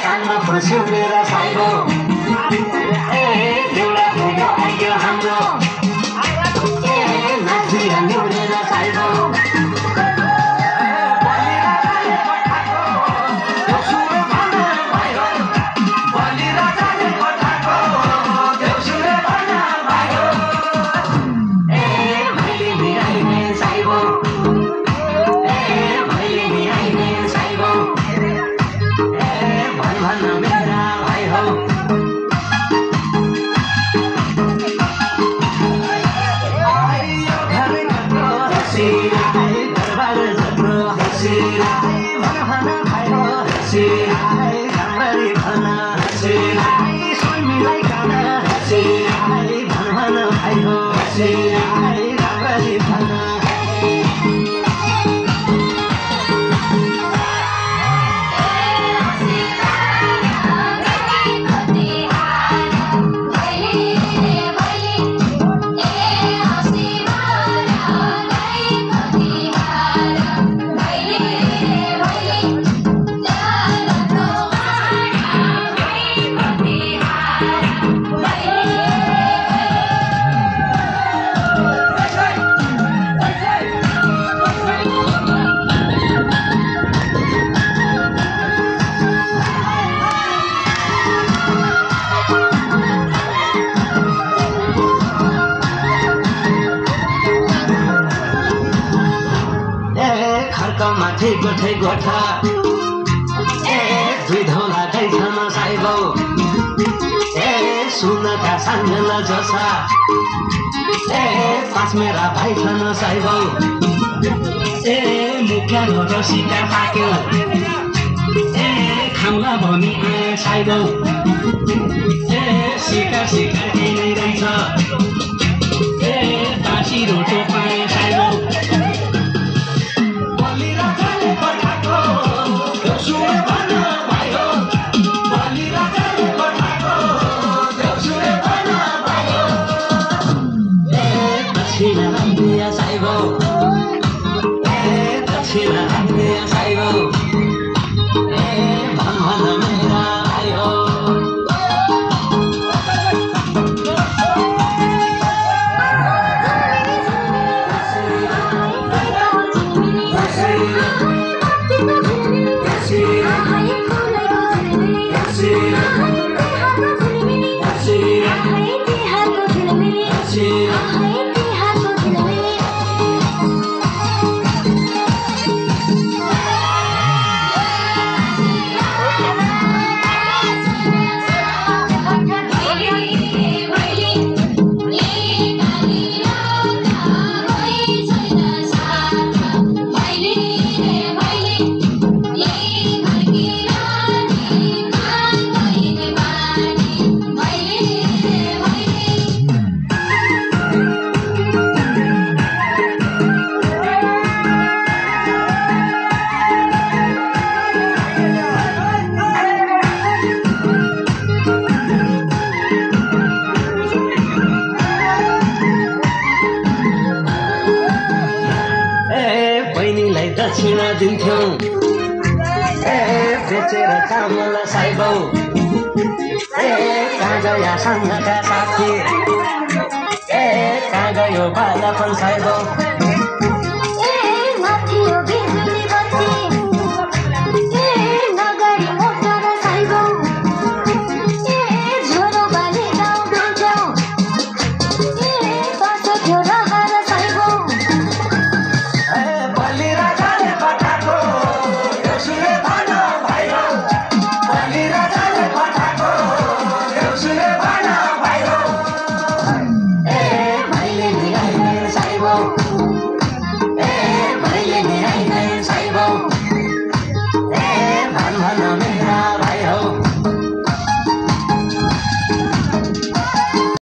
कानमा फस्यो मेरा साइबो देउला भुइँको आइयो हाम्रो नाचिया न्युरेर साइबो माथि गोठै गोठा दुई धौला गाई छन् साइबौ सुनका साङ्गल जसा पाँच मेरा भाइ छन् साइबौ मुख्या घोटो सिका पाक्यो खाउला भनी आए साइबौ सिका सिका केही नै रहेछ बासी रोटो पाए साइबौ दक्षिणा दिन्थ्यौं बेचेर चामल साइबौ कहाँ गया सँगका साथी कहाँ गयो बालापन साइबौ